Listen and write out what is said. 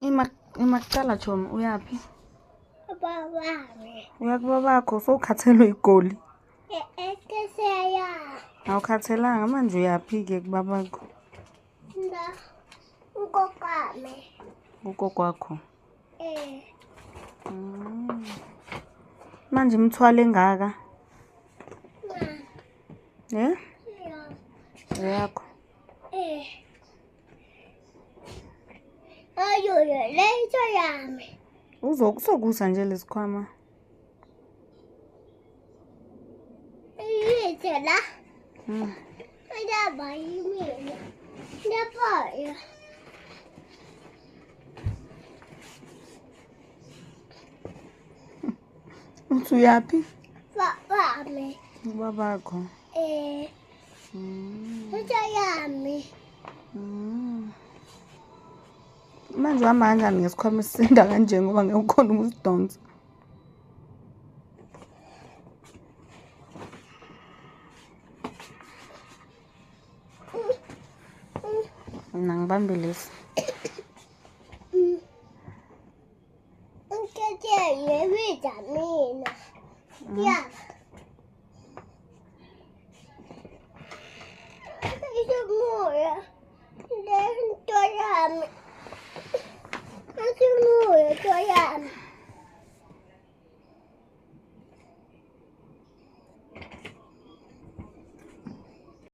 Imakucala Chomi uyaphi? Babami. Uyakubabakho sowukhathelwe igoli. Ekeseya. Awukhathelanga manje uyaphi-ke kubabakho? Na ukokame. Ugogo wakho. Manje imithwalo engaka? Yakho. Ayo leyo yami. Uzokusa nje lesikhwama. Yithela. Ndaba yimina. Ndabaya. Uthi uyaphi? Babami. Ubabakho. Yami. Manje uhamba kanjani ngesikhwama esisinda kanje ngoba ngeke ukhona ukusidonsa? Mina ngibambe lesi. Ngeke yebiza mina. Ya. Isso moya. Dentro yami.